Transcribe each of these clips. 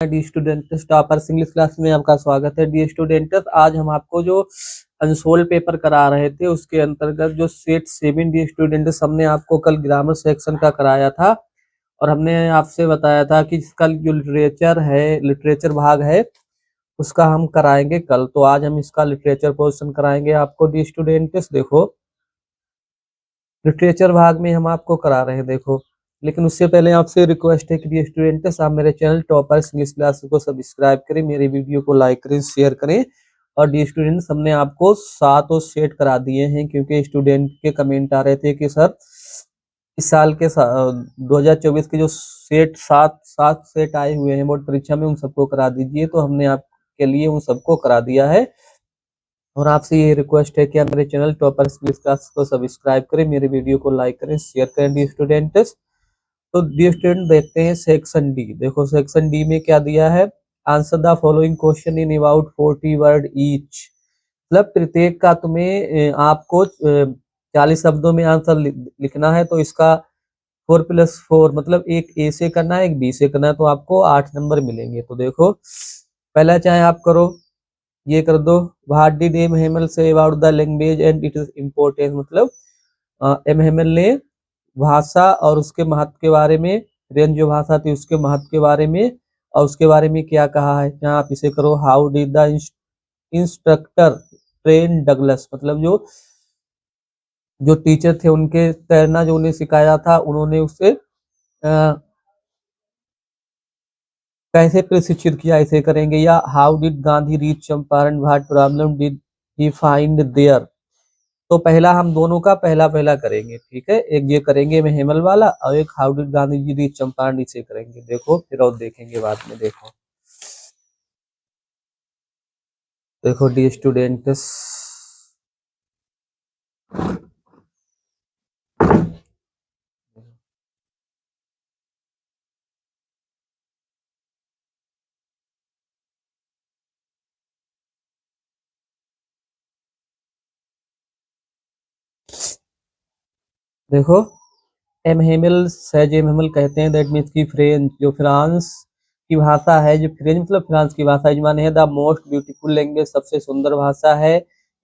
D students toppers English class में आपका स्वागत है। डी स्टूडेंट्स, आज हम आपको जो अनसोल्ड पेपर करा रहे थे उसके अंतर्गत जो सेट 7 डी स्टूडेंट्स हमने आपको कल ग्रामर सेक्शन का कराया था और हमने आपसे बताया था कि कल जो लिटरेचर भाग है उसका हम कराएंगे कल। तो आज हम इसका लिटरेचर पोर्शन कराएंगे आपको। डी स्टूडेंट्स देखो, लिटरेचर भाग में हम आपको करा रहे हैं देखो, लेकिन उससे पहले आपसे रिक्वेस्ट है कि डी स्टूडेंट्स आप मेरे चैनल टॉपर्स इंग्लिश क्लास को सब्सक्राइब करें, मेरे वीडियो को लाइक करें, शेयर करें। और डी स्टूडेंट्स, हमने आपको 7 सेट करा दिए हैं क्योंकि स्टूडेंट के कमेंट आ रहे थे कि सर इस साल के 2024 के जो सात सेट आए हुए हैं बोर्ड परीक्षा में उन सबको करा दीजिए। तो हमने आपके लिए उन सबको करा दिया है और आपसे ये रिक्वेस्ट है कि आप मेरे चैनल टॉपर्स इंग्लिश क्लास को सब्सक्राइब करें, मेरे वीडियो को लाइक करें, शेयर करें। डी स्टूडेंट्स, तो डी स्टूडेंट देखते हैं सेक्शन डी। देखो सेक्शन डी में क्या दिया है, answer the following question in about 40 word each. मतलब प्रत्येक का तुम्हें आपको 40 शब्दों में आंसर लिखना है। तो इसका 4+4 मतलब एक ए से करना है, एक बी से करना है, तो आपको 8 नंबर मिलेंगे। तो देखो पहला चाहे आप करो, ये कर दो, what did M Hamel say about the language and it is important. मतलब एम हेमल ने भाषा और उसके महत्व के बारे में, रेन जो भाषा थी उसके महत्व के बारे में और उसके बारे में क्या कहा है। यहाँ आप इसे करो, how did the instructor train Douglas. मतलब जो टीचर थे उनके तैरना जो उन्हें सिखाया था, उन्होंने उसे कैसे प्रशिक्षित किया, इसे करेंगे। या how did Gandhi reach Champaran, what problem did he find there. तो पहला हम दोनों का पहला पहला करेंगे, ठीक है। एक ये करेंगे मैं हेमल वाला और एक how did Gandhi ji reach Champaran, इसे करेंगे। देखो फिर और देखेंगे बाद में। देखो डी स्टूडेंट्स, देखो M Hamel says M Hamel कहते हैं, दैट मीन्स की फ्रेंच जो फ्रांस की भाषा है, जो फ्रेंच मतलब फ्रांस की भाषा है, माने है द मोस्ट ब्यूटीफुल लैंग्वेज, सबसे सुंदर भाषा है।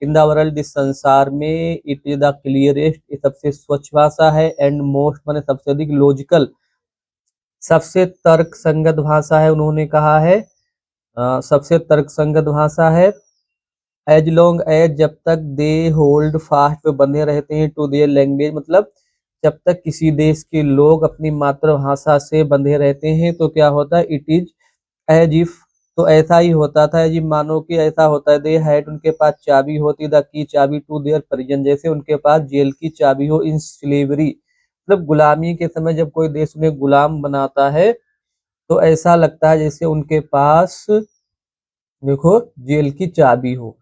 इन द वर्ल्ड, इस संसार में, इट इज द क्लियरेस्ट, ये सबसे स्वच्छ भाषा है। एंड मोस्ट माने सबसे अधिक, लॉजिकल सबसे तर्क संगत भाषा है। उन्होंने कहा है सबसे तर्क संगत भाषा है। एज लॉन्ग एज, जब तक दे होल्ड फास्ट, पे बंधे रहते हैं, टू देयर लैंग्वेज, मतलब जब तक किसी देश के लोग अपनी मातृभाषा से बंधे रहते हैं तो क्या होता है, इट इज एज इफ, तो ऐसा ही होता था जी, मानो कि ऐसा होता है। दे हैड, उनके पास चाबी होती, द की चाबी, टू देयर परिजन, जैसे उनके पास जेल की चाबी हो। इन स्लेवरी, मतलब गुलामी के समय जब कोई देश उन्हें गुलाम बनाता है तो ऐसा लगता है जैसे उनके पास देखो जेल की चाबी हो।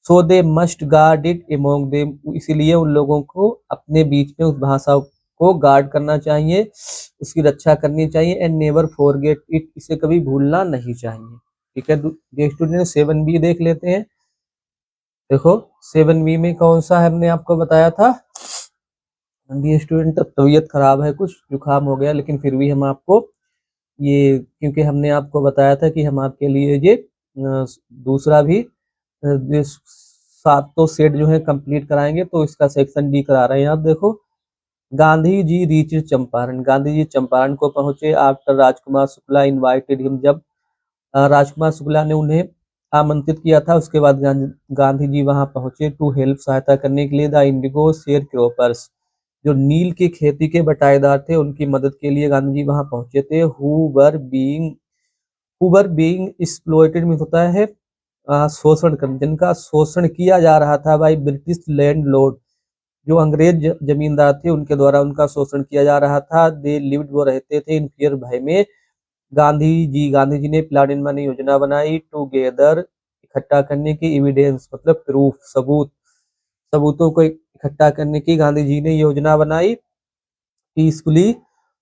So they must guard it among them, इसीलिए उन लोगों को अपने बीच में उस भाषा को गार्ड करना चाहिए, उसकी रक्षा करनी चाहिए। एंड नेवर फॉरगेट इट, इसे कभी भूलना नहीं चाहिए, ठीक है। स्टूडेंट 7B देख लेते हैं। देखो 7B में कौन सा है, हमने आपको बताया था। डी स्टूडेंट, तबीयत खराब है, कुछ जुकाम हो गया, लेकिन फिर भी हम आपको ये, क्योंकि हमने आपको बताया था कि हम आपके लिए ये दूसरा भी ये 7 सेट जो है कंप्लीट कराएंगे, तो इसका सेक्शन डी करा रहे हैं। आप देखो, गांधी जी रीच चंपारण, गांधी जी चंपारण को पहुंचे after Rajkumar Shukla invited him, जब राजकुमार शुक्ला ने उन्हें आमंत्रित किया था, उसके बाद गांधी जी वहां पहुंचे। टू हेल्प, सहायता करने के लिए। द इंडिगो शेयर क्रॉपर्स, जो नील की खेती के बटाईदार थे, उनकी मदद के लिए गांधी जी वहां पहुंचे थे। हु वर बीइंग एक्सप्लॉइटेड में होता है शोषण कर, जिनका शोषण किया जा रहा था बाई ब्रिटिश लैंड लॉर्ड, जो अंग्रेज जमींदार थे उनके द्वारा उनका शोषण किया जा रहा था। दे लिव्ड, वो रहते थे, इन फियर, भय में। गांधी जी ने प्लान माने योजना बनाई। टूगेदर, इकट्ठा करने की, एविडेंस मतलब प्रूफ, सबूतों को इकट्ठा करने की गांधी जी ने योजना बनाई। पीसफुली,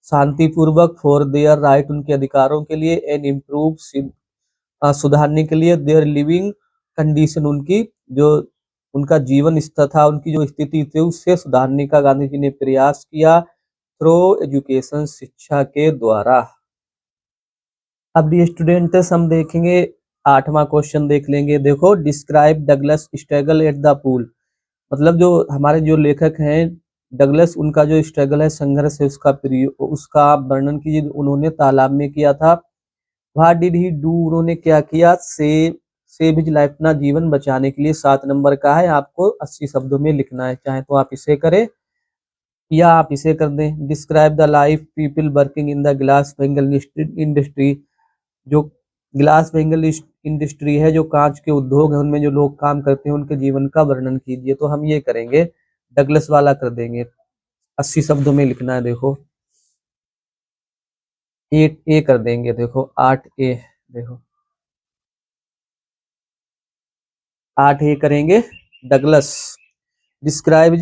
शांतिपूर्वक, फॉर देयर राइट, उनके अधिकारों के लिए। एंड इम्प्रूव, सुधारने के लिए। देयर लिविंग कंडीशन, उनकी जो उनका जीवन स्तर था, उनकी जो स्थिति थी उससे सुधारने का गांधी जी ने प्रयास किया। थ्रू एजुकेशन, शिक्षा के द्वारा। अब डी स्टूडेंट्स हम देखेंगे 8वां क्वेश्चन देख लेंगे। देखो, describe Douglas struggle at the pool. मतलब जो हमारे जो लेखक हैं डगलस, उनका जो स्ट्रगल है, संघर्ष है, उसका वर्णन कीजिए उन्होंने तालाब में किया था। व्हाट डिड ही डू, उन्होंने क्या किया। सेव हिज लाइफ, अपना जीवन बचाने के लिए। 7 नंबर का है, आपको 80 शब्दों में लिखना है, चाहे तो आप इसे करें या आप इसे कर दें। Describe the life people working in the glass bangle industry. जो ग्लास वेंगल इंडस्ट्री है, जो कांच के उद्योग है, उनमें जो लोग काम करते हैं, उनके जीवन का वर्णन कीजिए। तो हम ये करेंगे, डगलस वाला कर देंगे। 80 शब्दों में लिखना है। देखो, 8 ए कर देंगे। देखो 8 ए, देखो 8 ए करेंगे। डगलस डिस्क्राइब,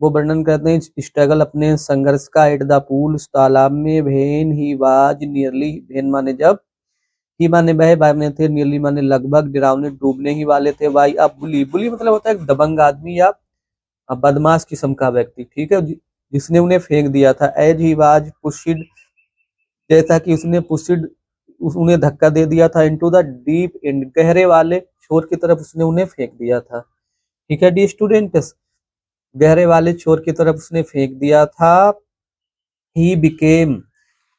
वो वर्णन करते हैं स्ट्रगल, अपने संघर्ष का। एट द पूल, उस तालाब में। When he was nearly, when माने जब, ही माने वह, बाय माने थे, नियरली माने लगभग, ड्राउने डूबने ही वाले थे। वाई अब बुली, बुली मतलब होता है दबंग आदमी या बदमाश किस्म का व्यक्ति, ठीक है, जिसने उन्हें फेंक दिया था। एज ही वाज पुशिड, जैसा कि उसने पुशिड, उन्हें धक्का दे दिया था। इनटू द डीप एंड, गहरे वाले छोर की तरफ उसने उन्हें फेंक दिया था। ठीक है डी स्टूडेंट्स, गहरे वाले छोर की तरफ उसने फेंक दिया था। ही बिकेम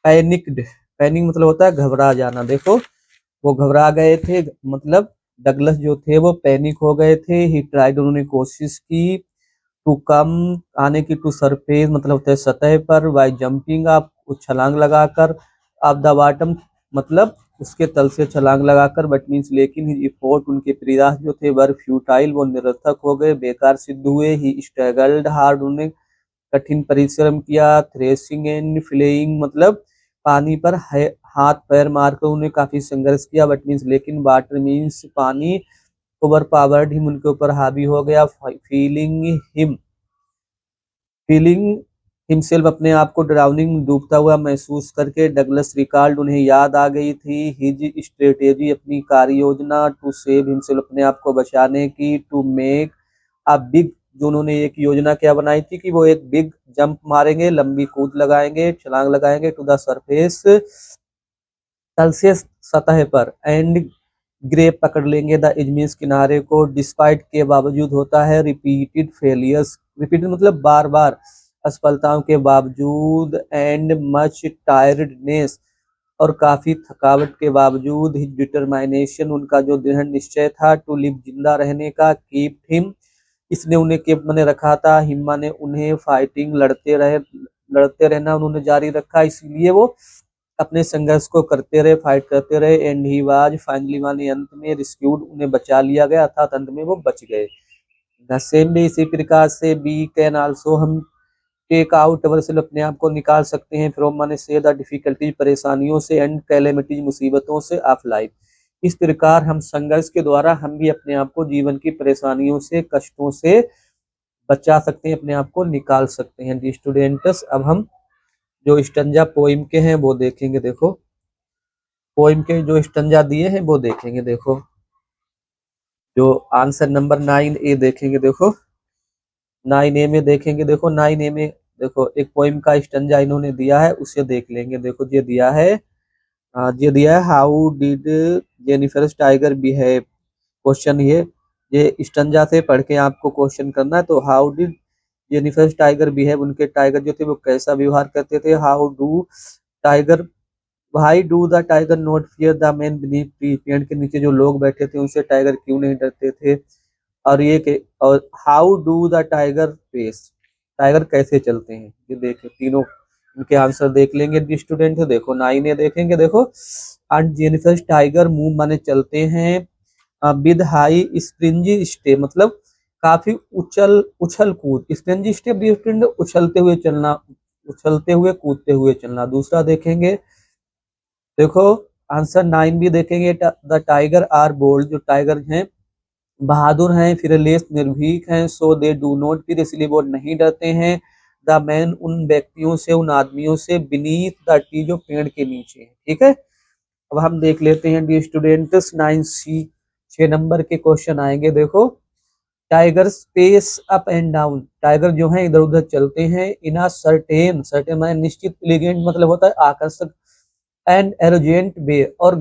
पैनिक्ड, पैनिक मतलब होता है घबरा जाना। देखो, वो घबरा गए थे, मतलब डगलस जो थे वो पैनिक हो गए थे। ही ट्राइड, उन्होंने कोशिश की। टू कम, आने की। टू सरफेस मतलब होता है सतह पर। बाय जंपिंग, आप छलांग लगाकर। आप द बॉटम मतलब उसके तल से छलांग लगाकर। बट मीन्स लेकिन, ही एफर्ट, उनके प्रयास जो थे, वर फ्यूटाइल, वो निरर्थक हो गए, बेकार सिद्ध हुए। ही स्ट्रगल्ड हार्ड, उन्हें कठिन परिश्रम किया। थ्रेसिंग एंड फ्लेइंग मतलब पानी पर हाथ पैर मारकर उन्हें काफी संघर्ष किया। बट मीन्स लेकिन, वाटर मीन्स पानी। ओवर पावर्ड हिम, उनके ऊपर हावी हो गया। फीलिंग हिमसेल्फ, अपने आप को ड्राउनिंग, डूबता हुआ महसूस करके। डगलस रिकॉल्ड, उन्हें याद आ गई थी। हिज स्ट्रेटेजी, अपनी कार्य योजना। टू सेव हिमसेल्फ, अपने आप को बचाने की। टू मेक अ बिग, जो उन्होंने एक योजना क्या बनाई थी कि वो एक बिग जंप मारेंगे, लंबी कूद लगाएंगे, छलांग लगाएंगे। टू द सरफेस, तल से सतह पर। एंड ग्रेप, पकड़ लेंगे। द इजमीस, किनारे को। डिस्पाइट, के बावजूद होता है। रिपीटेड फेलियर्स, रिपीटेड मतलब बार बार, असफलताओं के बावजूद। एंड मच टायर्डनेस, और काफी थकावट के बावजूद। हिज डिटरमाइनेशन, उनका जो दृढ़ निश्चय था। टू लिव, जिंदा रहने का। कीप हिम, इसने उन्हें केप मैंने रखा था। हिम्मा ने उन्हें फाइटिंग, लड़ते रहना उन्होंने जारी रखा, इसलिए वो अपने संघर्ष को करते रहे, फाइट करते रहे। एंड ही वाज फाइनली, माने अंत में, रिस्क्यूड, उन्हें बचा लिया गया, अर्थात अंत में वो बच गए। द सेम वे, इसी प्रकार से। बी कैन आल्सो, हम टेक आउट अवर, अपने आप को निकाल सकते हैं। फ्रॉम माने से, द डिफिकल्टीज, परेशानियों से। एंड कैलेमिटीज, मुसीबतों से। ऑफ लाइफ, इस प्रकार हम संघर्ष के द्वारा हम भी अपने आप को जीवन की परेशानियों से, कष्टों से बचा सकते हैं, अपने आप को निकाल सकते हैं। दी स्टूडेंट्स, अब हम जो स्टंजा पोइम के हैं वो देखेंगे। देखो, पोइम के जो स्टंजा दिए हैं वो देखेंगे। देखो, जो आंसर नंबर 9 ए देखेंगे। देखो 9 ए में देखेंगे। देखो 9 ए में, देखो एक पोइम का स्टंजा इन्होंने दिया है, उसे देख लेंगे। देखो ये दिया है, ये दिया है, how did Jennifer tiger behave. Question ये स्टंजा से पढ़ के आपको क्वेश्चन करना है। तो how did Jennifer tiger behave, उनके टाइगर जो थे वो कैसा व्यवहार करते थे। How do tiger, why do the tiger not fear the man beneath tree, पेड़ के नीचे जो लोग बैठे थे उनसे टाइगर क्यों नहीं डरते थे। और और how do the tiger pace, tiger कैसे चलते हैं। ये देखे तीनों इनके आंसर देख लेंगे स्टूडेंट। देखो 9 देखेंगे। देखो, एंड जेनिफर टाइगर मूव माने चलते हैं। विद हाई स्प्रिंजी स्टेप मतलब काफी उछल कूद। स्प्रिंजी स्टेप उछलते हुए चलना, उछलते हुए कूदते हुए चलना। दूसरा देखेंगे। देखो आंसर 9 भी देखेंगे। द टाइगर आर बोल्ड, जो टाइगर हैं बहादुर हैं, फिरलेस निर्भीक हैं। सो दे डू नॉट फिर, इसलिए वो नहीं डरते हैं। द मैन, उन व्यक्तियों से, उन आदमियों से। बीनीथ द ट्री, जो पेड़ के नीचे है। ठीक है, अब हम देख लेते हैं डी स्टूडेंट्स 9 सी, 6 नंबर के क्वेश्चन आएंगे। देखो, tiger space up and down, tiger जो है इधर उधर चलते हैं। इन अ सर्टेन, सर्टेन माने निश्चित। एलिगेंट मतलब होता है आकर्षक, एंड एरोजेंट बे और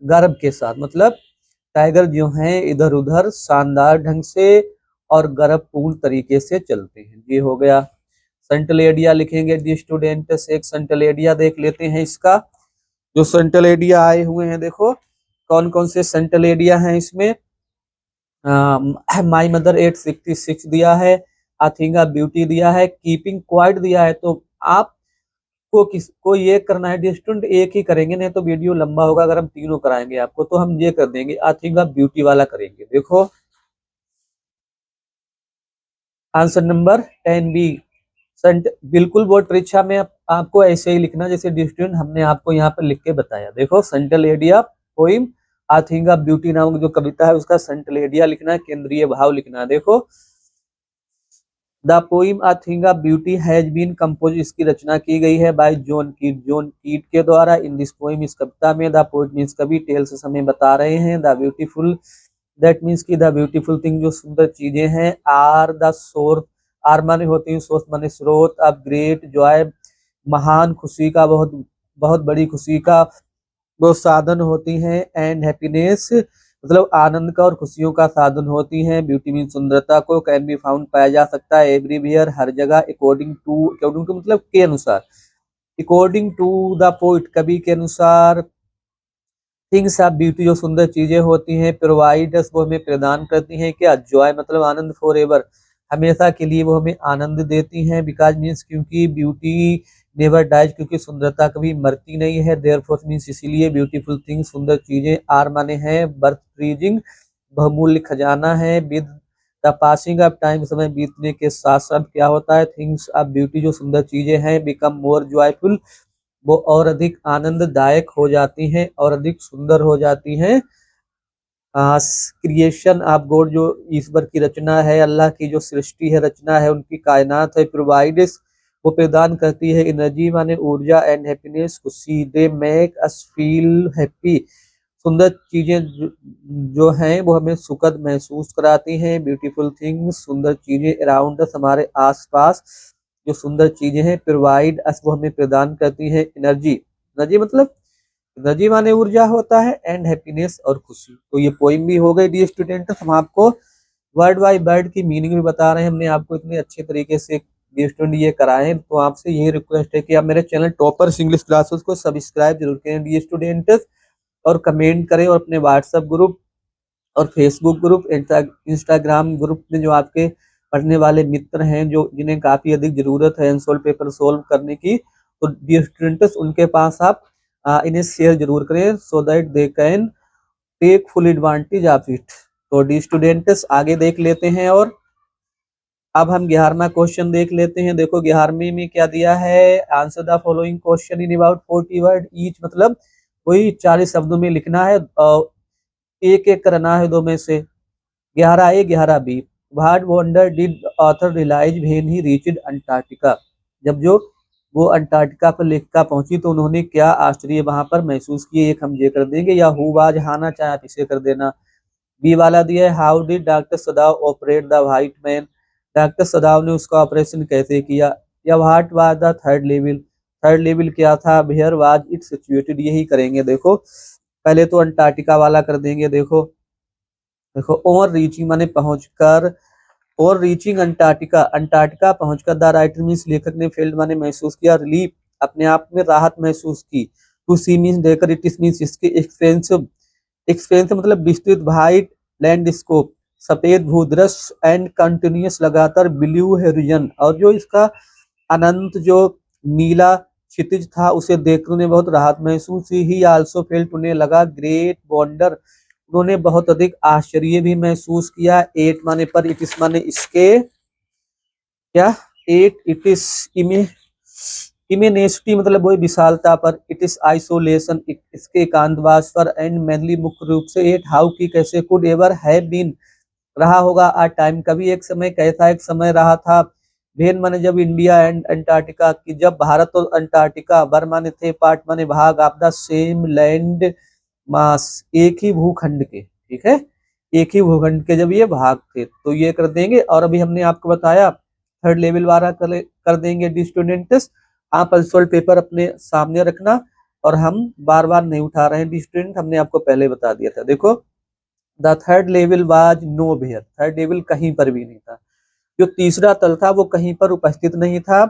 गर्व के साथ, मतलब टाइगर जो हैं इधर उधर शानदार ढंग से और गर्वपूर्ण तरीके से चलते हैं। ये हो गया। सेंट्रल एरिया लिखेंगे डी स्टूडेंट्स, एक सेंट्रल एरिया देख लेते हैं इसका। जो सेंट्रल एरिया आए हुए हैं, देखो कौन कौन से सेंट्रल एरिया हैं इसमें। माई मदर 866 दिया है, आथिंगा ब्यूटी दिया है, कीपिंग क्वाइट दिया है। तो आपको किसको ये करना है डिस्टेंट, एक ही करेंगे, नहीं तो वीडियो लंबा होगा। अगर हम तीनों कराएंगे आपको तो हम ये कर देंगे, आथिंगा ब्यूटी वाला करेंगे। देखो आंसर नंबर 10 बी। बिल्कुल बोर्ड परीक्षा में आपको ऐसे ही लिखना जैसे डिस्टेंट हमने आपको यहाँ पर लिख के बताया। देखो central area poem a thing of beauty नामक जो कविता है उसका सेंट्रल एरिया लिखना है, केंद्रीय भाव लिखना है। देखो the poem a thing of beauty has been compose, इसकी रचना की गई है बाय जॉन कीट, जॉन कीट के द्वारा। इन दिस पोइम, इस कविता में, द पोइट मीन्स कवि, टेल्स हमें बता रहे हैं, द ब्यूटीफुल, दैट मीन्स की द ब्यूटीफुल थिंग जो सुंदर चीजें हैं, आर द सोर्स, आर माने होती है सोर्स माने स्रोत, अब ग्रेट जॉय महान खुशी का, बहुत बहुत बड़ी खुशी का वो साधन होती हैं, एंड हैप्पीनेस मतलब आनंद का और खुशियों का साधन होती हैं। ब्यूटी मीन सुंदरता को, कैन बी फाउंड पाया जा सकता है, एवरीवेयर हर जगह, अकॉर्डिंग टू मतलब के अनुसार, अकॉर्डिंग टू द पोइट कवि के अनुसार, थिंग्स ऑफ ब्यूटी जो सुंदर चीजें होती हैं, प्रोवाइड्स वो हमें प्रदान करती हैं क्या, जॉय मतलब आनंद, फॉर एवर हमेशा के लिए वो हमें आनंद देती हैं, बिकॉज मीन्स क्योंकि, ब्यूटी नेवर डाइज क्योंकि सुंदरता कभी मरती नहीं है, देयरफॉर मीन्स इसीलिए, ब्यूटीफुल थिंग्स सुंदर चीजें, आर माने हैं बर्थ फ्रीजिंग बहुमूल्य खजाना है, with the passing of time समय बीतने के साथ साथ क्या होता है, थिंग्स ऑफ ब्यूटी जो सुंदर चीजें हैं, बिकम मोर जॉयफुल वो और अधिक आनंददायक हो जाती हैं और अधिक सुंदर हो जाती हैं। क्रिएशन ऑफ गॉड जो ईश्वर की रचना है, अल्लाह की जो सृष्टि है, रचना है, उनकी कायनात है, प्रोवाइड्स वो प्रदान करती है, एनर्जी माने ऊर्जा, एंड हैप्पीनेस खुशी, they make us feel happy सुंदर चीजें जो हैं वो हमें सुखद महसूस कराती हैं, ब्यूटीफुल थिंग्स सुंदर चीजें, अराउंड अस हमारे आसपास जो सुंदर चीजें हैं, प्रोवाइड अस वो हमें प्रदान करती हैं, एनर्जी, एनर्जी मतलब एनर्जी माने ऊर्जा होता है, एंड हैप्पीनेस और खुशी। तो ये पोइम भी हो गई डी स्टूडेंट। हम आपको वर्ड बाय वर्ड की मीनिंग भी बता रहे हैं, हमने आपको इतने अच्छे तरीके से डी स्टूडेंट ये कराए हैं, तो आपसे यही रिक्वेस्ट है कि आप मेरे चैनल टॉपर्स इंग्लिश क्लासेस को सब्सक्राइब जरूर करें डी स्टूडेंट, और कमेंट करें, और अपने व्हाट्सएप ग्रुप और फेसबुक ग्रुप, इंस्टाग्राम ग्रुप में जो आपके पढ़ने वाले मित्र हैं जो जिन्हें काफी अधिक जरूरत है अनसोल्व पेपर सोल्व करने की, तो डी स्टूडेंट्स उनके पास आप इन्हें शेयर जरूर करें, so that they can take full advantage of it. तो डी स्टूडेंट्स आगे देख लेते हैं, और अब हम 11वां क्वेश्चन देख लेते हैं। देखो 11वें में क्या दिया है, answer the following question in about 40 word each, मतलब वही 40 शब्दों में लिखना है, एक एक करना है दो में से। 11A 11B, what wonder did author realize when he reached Antarctica, जब जो वो अंटार्कटिका पर लेखिका पहुंची तो उन्होंने क्या आश्चर्य वहां पर महसूस किए, एक हम ये कर देंगे, या हु वाज हाना चाहे आप इसे कर देना। बी वाला दिया है, how did doctor सदाव operate the white man, doctor सदाव ने उसका ऑपरेशन कैसे किया। या what was the third level, third level क्या था, वेयर वाज इट सिचुएटेड, यही करेंगे। देखो पहले तो अंटार्कटिका वाला कर देंगे। देखो देखो ऑन रीचिंग माने पहुंचकर, और रीचिंग अंटार्कटिका, अंटार्कटिका पहुंचकर, द राइटर मीन्स लेखक ने फील्ड माने महसूस किया, रिलीफ अपने आप में राहत महसूस की, टू सी मीन्स देखकर, इट इज मीन्स इसके एक्सपेंसिव, एक्सपेंसिव मतलब विस्तृत, वाइट लैंडस्केप सफेद भूदृश्य, एंड कंटिन्यूअस लगातार, ब्लू हेरिजन और जो इसका अनंत जो नीला क्षितिज था उसे देखकर उन्हें बहुत राहत महसूस हुई। ही आल्सो फेल्ट उन्हें लगा, ग्रेट वंडर उन्होंने बहुत अधिक आश्चर्य भी महसूस किया। एट माने पर, इट इस माने इसके, क्या एट, इट इस इमेनेसिटी मतलब वही विशालता पर, इट इस आइसोलेशन इसके एकांतवास पर, एंड मेनली मुख्य रूप से एट हाउ की कैसे, कुड एवर हैव बीन रहा होगा, आ टाइम कभी एक समय, कैसा एक समय रहा था। वेन माने जब, इंडिया एंड अंटार्कटिका की जब भारत और अंटार्कटिका, वर माने थे, पार्ट माने भाग, of the same land mass एक ही भूखंड के, ठीक है, एक ही भूखंड के जब ये भाग थे, तो ये कर देंगे। और अभी हमने आपको बताया थर्ड लेवल वाला कर देंगे डी स्टूडेंट्स, आप अनसोल्ड पेपर अपने सामने रखना, और हम बार बार नहीं उठा रहे हैं स्टूडेंट, हमने आपको पहले बता दिया था। देखो, the third level was nowhere, third level कहीं पर भी नहीं था। जो तीसरा तल था वो कहीं पर उपस्थित नहीं था।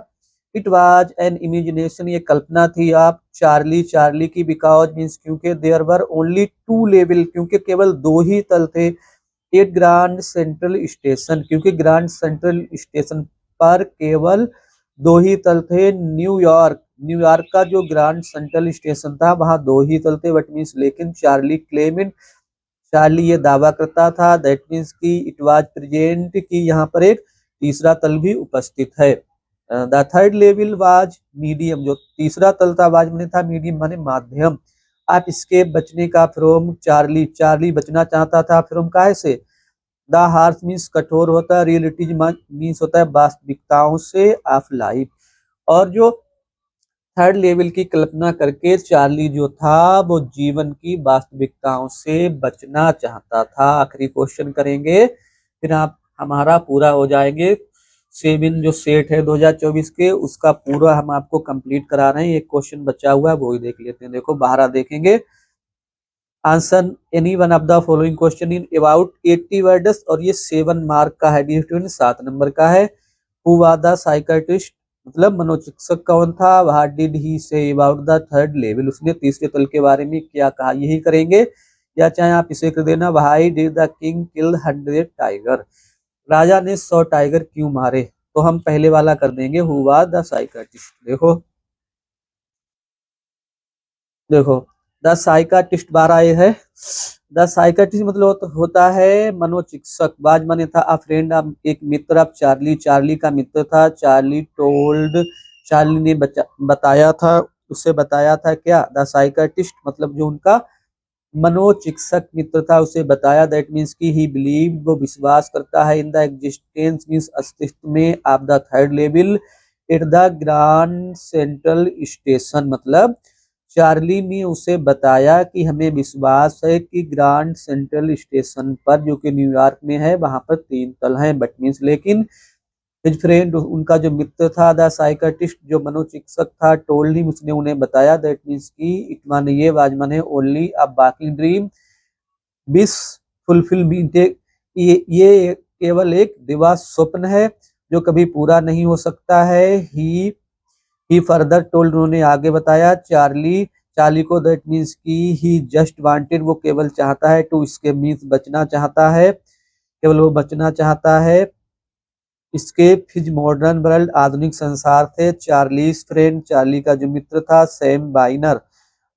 इट वाज एन इमेजिनेशन, ये कल्पना थी आप चार्ली, चार्ली की, बिकॉज मीन्स क्योंकि there were only two level, क्योंकि केवल दो ही तल थे। एट ग्रांड सेंट्रल स्टेशन, क्योंकि ग्रांड सेंट्रल स्टेशन पर केवल दो ही तल थे। न्यूयॉर्क, न्यूयॉर्क का जो ग्रांड सेंट्रल स्टेशन था वहां दो ही तल थे, बट मीन्स लेकिन चार्ली क्लेमिंग, चार्ली ये दावा करता था, दैट मीन्स की इट वाज प्रेजेंट, कि यहाँ पर एक तीसरा तल भी उपस्थित है। The third level was medium, जो तीसरा तल था वाज माने था मीडियम माने माध्यम। आप इसके बचने का, फ्रॉम चार्ली, चार्ली बचना चाहता था फ्रॉम काहे से, द हार्श मीन्स कठोर होता है, रियलिटीज मीन्स होता है वास्तविकताओं से, ऑफ लाइफ। और जो थर्ड लेवल की कल्पना करके चार्ली जो था वो जीवन की वास्तविकताओं से बचना चाहता था। आखिरी क्वेश्चन करेंगे, फिर आप हमारा पूरा हो जाएंगे। 7 जो सेट है 2024 के, उसका पूरा हम आपको कंप्लीट करा रहे हैं। एक क्वेश्चन बचा हुआ है वो ही देख लेते हैं। देखो 12 देखेंगे। Answer any one of the following question in about 80 words, और ये 7 मार्क का है डी स्टूडेंट, 7 नंबर का है। हु वाज द साइकियाट्रिस्ट, मतलब मनोचिकित्सक कौन था। व्हाट डिड ही से अबाउट द थर्ड लेवल, उसने तीसरे तल के बारे में क्या कहा, यही करेंगे। या चाहे आप इसे कर देना, why did the king kill 100 tiger, राजा ने 100 टाइगर क्यों मारे। तो हम पहले वाला कर देंगे, हु वाज द साइकियाट्रिस्ट। देखो देखो द साइकाट्रिस्ट 12 ये है। द साइकाट्रिस्ट मतलब होता है मनोचिकित्सक। बाज माने था अ फ्रेंड, एक मित्र। अब चार्ली, चार्ली का मित्र था। चार्ली टोल्ड, चार्ली ने बताया था, उससे बताया था क्या, द साइकाट्रिस्ट मतलब जो उनका मनोचिकित्सक मित्र था उसे बताया, दैट मीन्स की ही बिलीव, वो विश्वास करता है, इन द एग्जिस्टेंस मीन्स अस्तित्व में, of the third level at the grand Central station, मतलब चार्ली ने उसे बताया कि हमें विश्वास है कि ग्रांड सेंट्रल स्टेशन पर, जो कि न्यूयॉर्क में है, वहां पर 3 तल हैं, बट मीन्स लेकिन हिज फ्रेंड, उनका जो मित्र था, द साइकाट्रिस्ट जो मनोचिकित्सक था, टोल्ड हिम, उसने उन्हें बताया, दैट मीन्स की इट माने ये, वाज माने ओनली अ बाकी ड्रीम, विश फुलफिल, ये केवल एक दिवा स्वप्न है जो कभी पूरा नहीं हो सकता है। ही फर्दर टोल्ड, उन्होंने आगे बताया, चार्ली, चार्ली को, दैट मीन्स की ही जस्ट वांटेड, वो केवल चाहता है, टू इसके मीन्स बचना चाहता है, केवल वो बचना चाहता है, एस्केप हिज मॉडर्न वर्ल्ड, आधुनिक संसार से। चार्लीज फ्रेंड, चार्ली का जो मित्र था, Sam Weiner,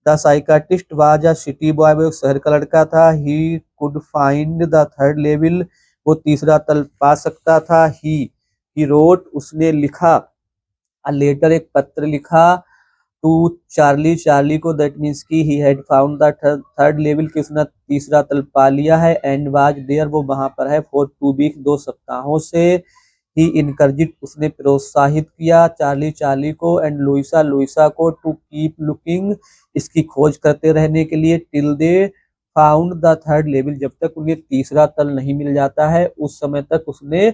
the psychiatrist was a city boy, वो एक शहर का लड़का था। He could find the third level, वो तीसरा तल पा सकता था। ही रोट, उसने लिखा, अ लेटर, एक पत्र लिखा, टू चार्ली, चार्ली को, दैट मीन्स की he had found the third level, कि उसने तीसरा तल पा लिया है, एंड वाज देयर, वो वहां पर है, फॉर 2 वीक, 2 सप्ताहों से। ही इनकरेज्ड, उसने प्रोत्साहित किया चार्ली, चार्ली को, एंड लुइसा, लुइसा को, टू कीप लुकिंग, इसकी खोज करते रहने के लिए, till they found the third level, जब तक उन्हें तीसरा तल नहीं मिल जाता है, उस समय तक उसने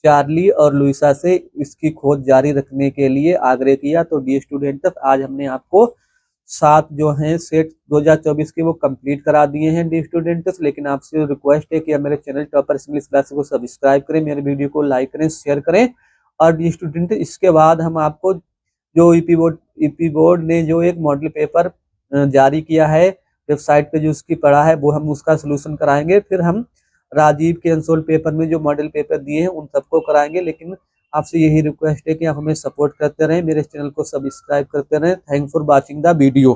चार्ली और लुइसा से इसकी खोज जारी रखने के लिए आग्रह किया। तो डी स्टूडेंट, तक आज हमने आपको 7 जो हैं सेट 2024 के वो कंप्लीट करा दिए हैं डी स्टूडेंट्स। लेकिन आपसे रिक्वेस्ट है कि आप मेरे चैनल टॉपर इंग्लिश क्लास को सब्सक्राइब करें, मेरे वीडियो को लाइक करें, शेयर करें। और डी स्टूडेंट, इसके बाद हम आपको जो ईपी बोर्ड ने जो एक मॉडल पेपर जारी किया है वेबसाइट पे, जो उसकी पढ़ा है, वो हम उसका सोल्यूशन कराएंगे। फिर हम राजीव के अनसोल्ड पेपर में जो मॉडल पेपर दिए हैं उन सबको कराएंगे। लेकिन आपसे यही रिक्वेस्ट है कि आप हमें सपोर्ट करते रहें, मेरे चैनल को सब्सक्राइब करते रहें। Thanks for watching the video.